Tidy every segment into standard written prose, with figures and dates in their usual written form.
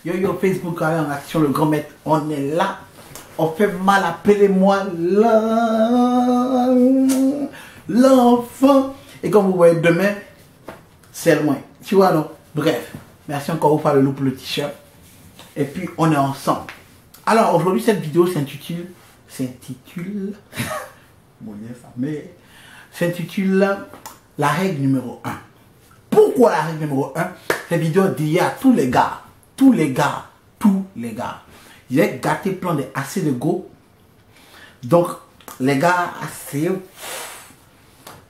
Yo yo Facebook en action, le grand maître, on est là. On fait mal, appelez-moi l'enfant. Et comme vous voyez, demain, c'est loin. Tu vois, non? Bref, merci encore vous faire le look pour le t-shirt. Et puis, on est ensemble. Alors, aujourd'hui, cette vidéo s'intitule la règle numéro 1. Pourquoi la règle numéro 1? Cette vidéo est dédiée à tous les gars. Tous les gars. Il est gâté plein de assez de go. Donc, les gars, assez.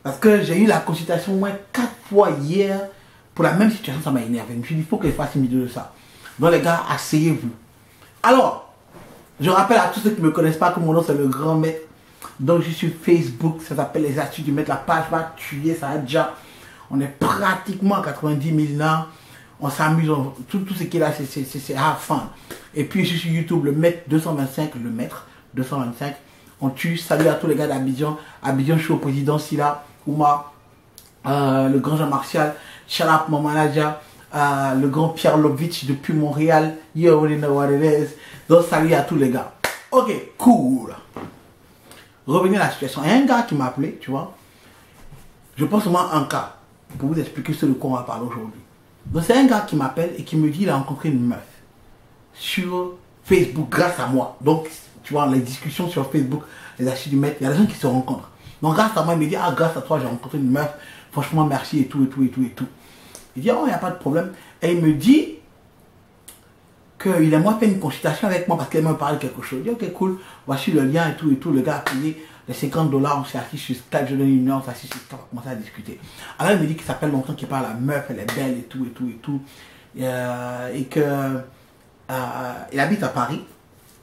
Parce que j'ai eu la consultation au moins 4 fois hier. Pour la même situation, ça m'a énervé. Je me suis dit, il faut que je fasse une vidéo de ça. Donc, les gars, asseyez-vous. Alors, je rappelle à tous ceux qui ne me connaissent pas que mon nom, c'est le grand maître. Donc, je suis sur Facebook. Ça s'appelle les astuces du maître. La page va tuer. Ça a déjà. On est pratiquement à 90 000 là. On s'amuse. Tout ce qui est là, c'est have fun. Et puis, je suis sur YouTube, le maître 225. Le maître 225. On tue. Salut à tous les gars d'Abidjan. Abidjan, je suis au président Silla. Ouma. Le grand Jean-Martial. Shout out mon manager. Le grand Pierre Lovitch depuis Montréal. You already know what it is. Donc, salut à tous les gars. Ok, cool. Revenez à la situation. Il y a un gars qui m'a appelé, tu vois. Je pense seulement un cas pour vous expliquer ce de quoi on va parler aujourd'hui. Donc, c'est un gars qui m'appelle et qui me dit qu'il a rencontré une meuf sur Facebook grâce à moi. Donc, tu vois, les discussions sur Facebook, les astuces du maître, il y a des gens qui se rencontrent. Donc, grâce à moi, il me dit, ah, grâce à toi, j'ai rencontré une meuf. Franchement, merci et tout. Il dit, oh, il n'y a pas de problème. Et il me dit qu'il aimerait faire une consultation avec moi parce qu'il aimerait parler de quelque chose. Je dis, ok, cool, voici le lien et tout. Le gars a payé les $50, on s'est assis sur Skype, je donne une heure, on s'est assis sur Skype, on a commencé à discuter. Alors il me dit qu'il s'appelle longtemps, qu'il parle à la meuf, elle est belle et tout. Et que il habite à Paris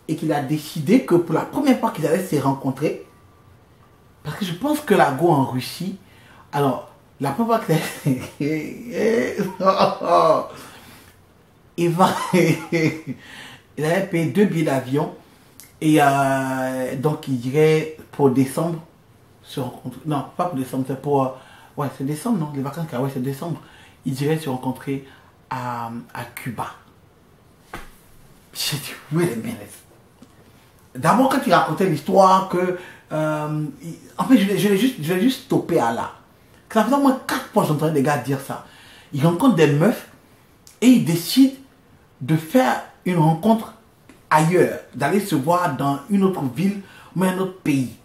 et qu'il a décidé que pour la première fois qu'ils allaient se rencontrer, parce que je pense que la go en Russie, alors la première fois que il avait payé 2 billets d'avion et donc il dirait pour décembre se rencontrer. Non, pas pour décembre, c'est pour ouais, c'est décembre, non, les vacances, ouais, c'est décembre. Il dirait se rencontrer à Cuba. J'ai dit, oui, les minutes. D'abord, quand il racontait l'histoire que en fait, je l'ai juste stoppé à là. Ça fait au moins 4 fois que j'entendais des gars dire ça. Ils rencontrent des meufs et ils décident de faire une rencontre ailleurs, d'aller se voir dans une autre ville ou un autre pays.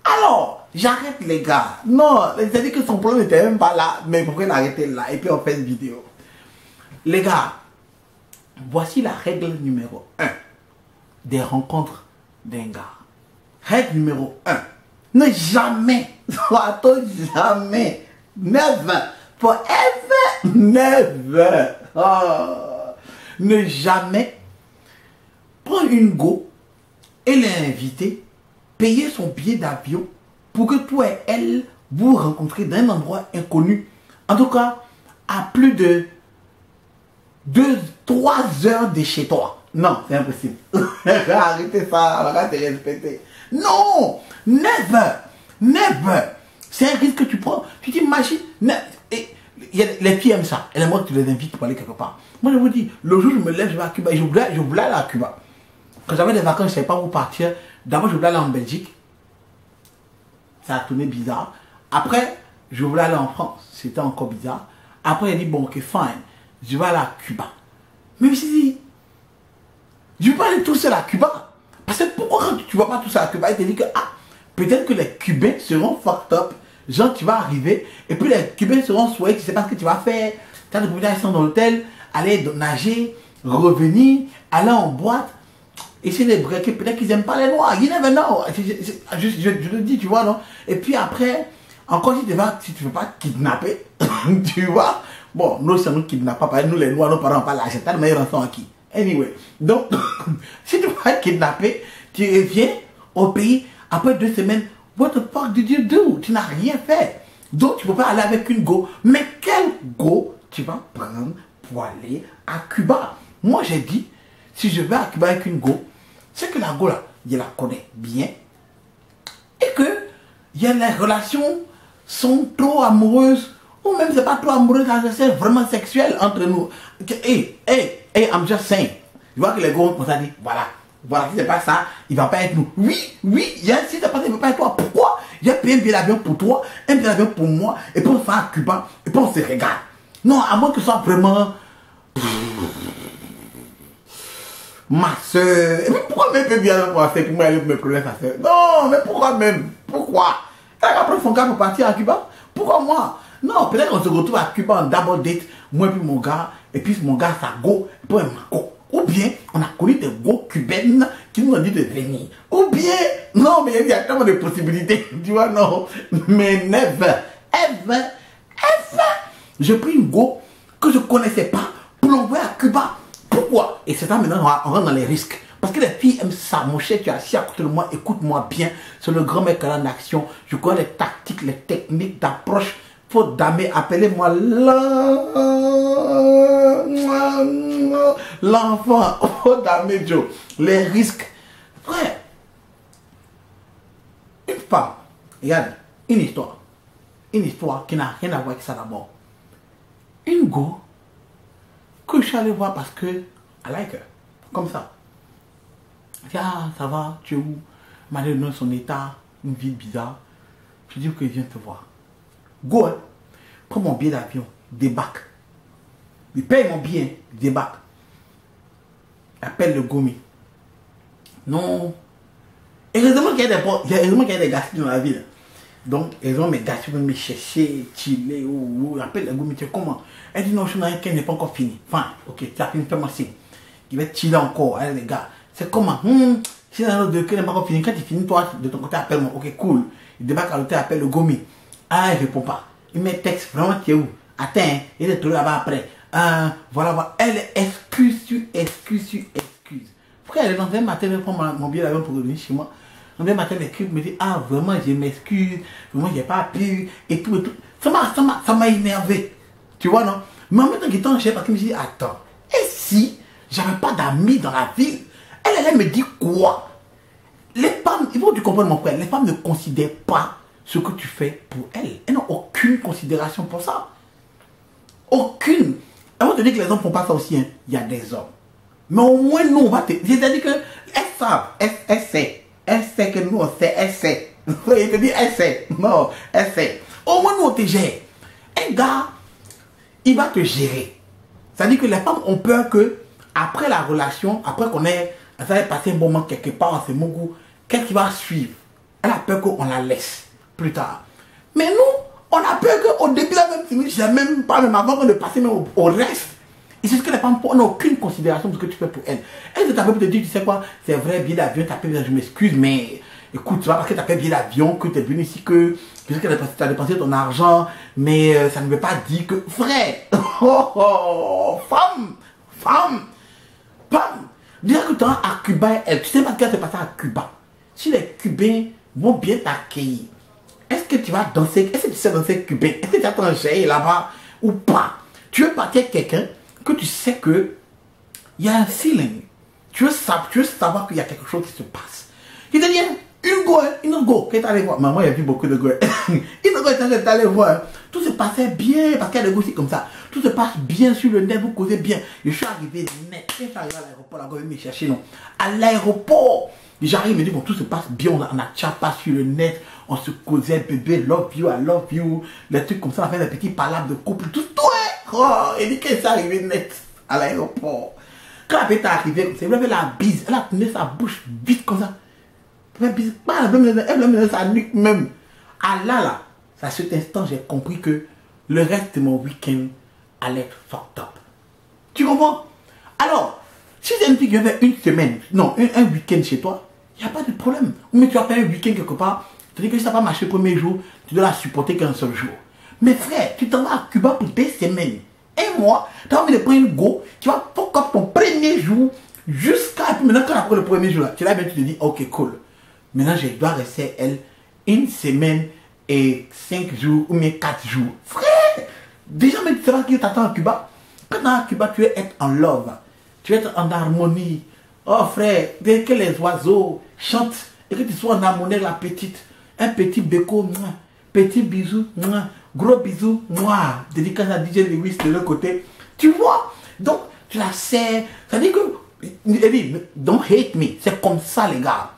Alors, j'arrête les gars. Non, c'est-à-dire que son problème n'était même pas là, mais pourquoi l'arrêter là et puis on fait une vidéo. Les gars, voici la règle numéro 1 des rencontres d'un gars. Règle numéro 1. Ne jamais, jamais, never, forever, never. Oh, ne jamais prendre une go et l'inviter, payer son billet d'avion pour que toi et elle vous rencontrez dans un endroit inconnu. En tout cas, à plus de 2-3 heures de chez toi. Non, c'est impossible. Arrêtez ça, arrêtez de respecter. Non, never. C'est un risque que tu prends. Tu t'imagines. Les filles aiment ça. Elles aiment que tu les invites pour aller quelque part. Moi, je vous dis, le jour où je me lève, je vais à Cuba. Je voulais aller à Cuba. Quand j'avais des vacances, je ne savais pas où partir. D'abord, je voulais aller en Belgique. Ça a tourné bizarre. Après, je voulais aller en France. C'était encore bizarre. Après, il a dit, bon, ok, fine. Je vais aller à Cuba. Mais je me suis dit, je ne vais pas aller tout seul à Cuba. Parce que pourquoi quand tu ne vas pas tout seul à Cuba, il te dit que, ah, peut-être que les Cubains seront fucked up. Genre, tu vas arriver. Et puis, les Cubains seront souhaits. Tu ne sais pas ce que tu vas faire. Tu as des communications dans l'hôtel. Aller nager. Revenir. Aller en boîte. Essayer de breaker. Peut-être qu'ils n'aiment pas les noirs. You never know. Je le dis, tu vois, non? Et puis après, encore si tu ne veux pas kidnapper, tu vois. Bon, nous, c'est nous qui kidnappons pas. Nous, les noirs, nos parents, pas l'argent. T'as le meilleur enfant qui. Anyway. Donc, si tu vas kidnapper, tu reviens au pays. Après 2 semaines, what the fuck did you do? Tu n'as rien fait. Donc, tu ne peux pas aller avec une go. Mais quel go tu vas prendre pour aller à Cuba? Moi, j'ai dit, si je vais à Cuba avec une go, c'est que la go là, je la connais bien. Et que les relations sont trop amoureuses. Ou même c'est pas trop amoureux, c'est vraiment sexuel entre nous. Hey, I'm just saying. Je vois que les gars commencent à dire, voilà, voilà, si c'est pas ça, il va pas être nous. Oui, oui, si c'est pas ça, il va pas être toi. Pourquoi? J'ai payé un billet d'avion pour toi, un billet d'avion pour moi, et puis on se fait à Cuba, et puis on se regarde. Non, à moins que ce soit vraiment... Ma soeur. Mais pourquoi même peut bien pour faire pour moi aller me problèmes sa soeur? Non, mais pourquoi même? Pourquoi? Elle va prendre son gars pour partir à Cuba? Pourquoi moi? Non, peut-être qu'on se retrouve à Cuba en double date, moi et puis mon gars, et puis mon gars ça go, et puis un go. Ou bien, on a connu des go cubaines qui nous ont dit de venir. Ou bien, non, mais il y a tellement de possibilités. Tu vois, non. Mais never, ever, ever. J'ai pris une go que je ne connaissais pas pour l'envoyer à Cuba. Pourquoi? Et c'est ça maintenant, on rentre dans les risques. Parce que les filles aiment ça. Mon cher, tu es assis à côté de moi, écoute-moi bien. C'est le grand mec en action. Je connais les tactiques, les techniques d'approche. Faut damer, appelez-moi l'enfant. Faut damer, Joe. Les risques. Frère, une femme, regarde, une histoire qui n'a rien à voir avec ça d'abord. Une go que je suis allé voir parce que I like her. Comme ça. Je dis, ah, ça va, tu es où? Elle m'a donné son état, une ville bizarre. Je dis que je viens te voir. Go, hein. Prends mon billet d'avion, débarque. Il paye mon billet, débarque. Appelle le Gomi. Non. Heureusement qu'il y a des gars dans la ville. Donc, ils ont mes gars qui veulent me chercher, chiller, ou appelle le Gomi, tu sais comment? Elle dit non, je suis dans un n'est pas encore fini. Enfin, ok, tu as fini, fais-moi signe. Il va chiller encore, hein, les gars. C'est comment? Si dans l'autre deux n'est pas encore fini, quand tu finis, toi, de ton côté, appelle-moi. Ok, cool. Il débarque à l'hôtel, appelle le Gomi. Ah, il ne répond pas. Il met texte, vraiment, tu es où? Attends, il est trouvé là-bas après. Voilà, voilà. Elle excuse. Frère, elle est dans un matin, elle prend mon billet d'avion pour revenir chez moi. Dans un matin, elle écrit, me dit, ah, vraiment, je m'excuse. Vraiment, j'ai pas pu. Et tout, et tout. Ça m'a énervé. Tu vois, non? Mais en même temps, j'étais en chef parce que je me suis dit, attends, et si j'avais pas d'amis dans la ville, elle me dit quoi? Les femmes, il faut que tu comprennes mon frère, les femmes ne considèrent pas ce que tu fais pour elles. Elles n'ont aucune considération pour ça. Aucune. Avant de te dire que les hommes ne font pas ça aussi, hein. Il y a des hommes. Mais au moins, nous, on va te... C'est-à-dire qu'elles savent, elles savent que nous, on sait, elles savent. Il te dit, elles savent. Non, elles savent. Au moins, nous, on te gère. Un gars, il va te gérer. C'est-à-dire que les femmes ont peur que, après la relation, après qu'on ait passé un bon moment quelque part, on s'est mon goût, qu'est-ce qui va suivre? Elle a peur qu'on la laisse plus tard. Mais nous, on a peur qu'au début, là, même si même pas, même avant de passer même au reste, et c'est ce que les femmes n'ont aucune considération de ce que tu fais pour elles. Elles t'appellent pour te dire, tu sais quoi, c'est vrai, billet d'avion, je m'excuse, mais écoute, c'est pas parce que tu as fait billet d'avion que tu es venu ici que tu as dépensé ton argent, mais ça ne veut pas dire que, frère, femme, dis que tu es à Cuba, tu sais pas ce qui va se passer à Cuba. Si les Cubains vont bien t'accueillir, est-ce que tu vas danser? Est-ce que tu sais danser cubain? Est-ce que tu as ton chéri là-bas ou pas? Tu veux partir avec quelqu'un que tu sais que il y a un feeling. Tu veux savoir qu'il y a quelque chose qui se passe. Il te dit, une autre go, qui est allé voir. Maman, il y a vu beaucoup de go. Une autre go est allé voir. Tout se passait bien, parce qu'il y a des go comme ça. Tout se passe bien sur le net, vous causez bien. Je suis arrivé net. Je suis arrivé à l'aéroport, la go vient me chercher, non. À l'aéroport. J'arrive, il me dit, bon, tout se passe bien, on a chat pas sur le net, on se causait, bébé, love you, I love you, les trucs comme ça, on a fait des petits palabres de couple, tout, oh, il dit qu'elle s'est arrivée net à l'aéroport. Quand la petite est arrivée, elle avait la bise, elle a tenu sa bouche vite comme ça. Elle a mis sa nuque même. Ah là, à cet instant, j'ai compris que le reste de mon week-end allait être fucked up. Tu comprends? Alors, si c'est une fille qui vient faire une semaine, non, un week-end chez toi, il n'y a pas de problème. Mais tu vas faire un week-end quelque part, tu dis que si ça n'a pas marché le premier jour, tu dois la supporter qu'un seul jour. Mais frère, tu t'en vas à Cuba pour des semaines. Un mois, tu as envie de prendre une go, tu vas fuck up ton premier jour, jusqu'à... Maintenant, quand après le premier jour, là, tu es là, tu te dis, ok, cool. Maintenant, je dois rester, elle, une semaine et 5 jours ou bien 4 jours. Frère, déjà, mais tu sais pas qui t'attend à Cuba. Quand tu es à Cuba, tu vas être en love. Tu vas être en harmonie. Oh frère, dès que les oiseaux chantent et que tu sois en harmonie avec la petite, un petit béco, petit bisou, gros bisou, dédicace à DJ Lewis de l'autre côté. Tu vois? Donc, tu la sais. Ça veut dire que Eddie, don't hate me. C'est comme ça, les gars.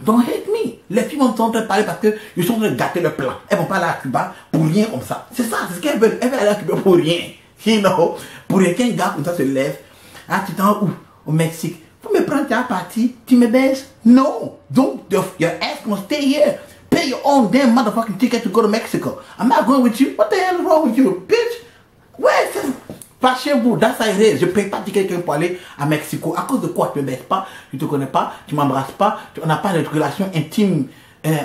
Don't hate me. Les filles vont en train de parler parce qu'ils sont en train de gâter le plan. Elles vont pas aller à Cuba pour rien comme ça. C'est ça, c'est ce qu'elles veulent. Elles veulent aller à Cuba pour rien. You know? Pour rien qu'un gars comme ça se lève. Ah, tu t'en où? Au Mexique. Faut me prendre ta partie. Tu me baisses? No. Don't. Your ass must stay here. Pay your own damn motherfucking ticket to go to Mexico. I'm not going with you. What the hell is wrong with you, bitch? Ouais, c'est... Pas chez vous, dans ça irait. Je ne paye pas de ticket pour aller à Mexico. À cause de quoi? Tu ne me baisses pas, tu ne te connais pas, tu ne m'embrasses pas, on n'a pas de relation intime,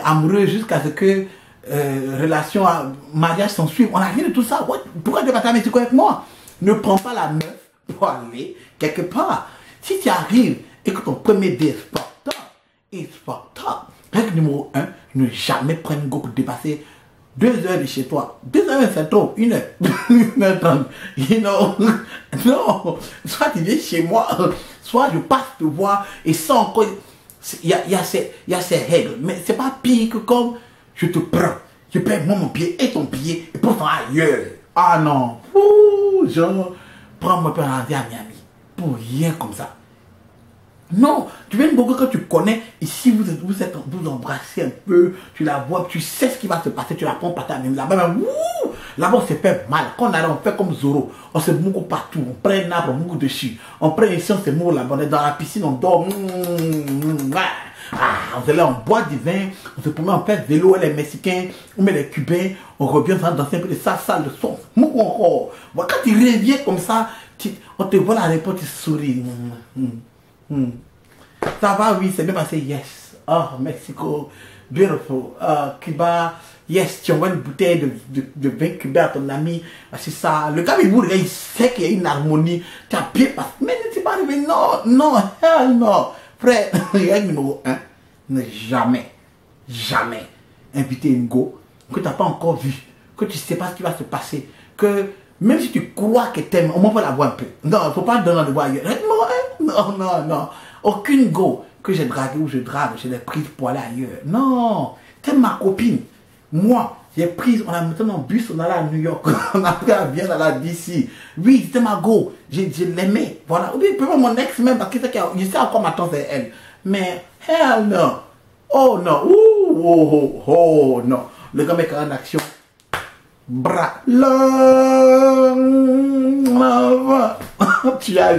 amoureuse jusqu'à ce que relation, mariage s'en suive. On n'a rien de tout ça. Pourquoi tu vas à Mexico avec moi? Ne prends pas la meuf pour aller quelque part. Si tu arrives et que ton premier dé est fucked up, règle numéro 1, ne jamais prendre une go pour dépasser 2 heures de chez toi. 2 heures, c'est trop. 1 heure. 1h30. You know? Non. Soit tu viens chez moi, soit je passe te voir et sans encore. Il y a ces règles. Mais c'est pas pire que comme je te prends. Je perds moi mon pied et ton pied et pourtant ailleurs. Ah non. Ouh, genre, prends-moi pour rentrer à Miami. Pour rien comme ça. Non, tu viens de beaucoup que tu connais, ici vous embrassez un peu, tu la vois, tu sais ce qui va se passer, tu la prends par ta main, là-bas, là-bas on se fait mal, quand on arrive, on fait comme Zoro, on se mouille partout, on prend un arbre, on mouille dessus, on prend ici, on se mouille là-bas, on est dans la piscine, on dort, on se lève, on boit du vin, on se promène, on fait vélo, les Mexicains, on met les Cubains, on revient, on danse un peu de ça, le son, quand tu reviens comme ça, on te voit la réponse, tu souris. Ça va, oui, c'est bien passé, yes. Oh, Mexico, beautiful. Cuba, yes, tu envoies une bouteille de vin cubain à ton ami. C'est ça. Le gars, il sait qu'il y a une harmonie. Tu as bien passé. Mais ne t'es pas arrivé. Non, non, hell non. Frère, règle numéro 1, ne jamais inviter une go que tu n'as pas encore vu, que tu ne sais pas ce qui va se passer, que même si tu crois que tu aimes, au moins faut la voir un peu. Non, il ne faut pas donner le voir ailleurs. Règle numéro 1, non. Aucune go que j'ai dragué ou je drague, je l'ai prise pour aller ailleurs. Non, c'est ma copine. Moi, j'ai prise, on a monté dans le bus, on allait à New York, on a pris un avion, on allait d'ici. Oui, c'était ma go, je l'aimais. Voilà, oui, peut-être mon ex même, parce que je sais encore ma tante c'est elle. Mais, hell no. Oh non, oh non. Le gars met en action. Bra. Tu as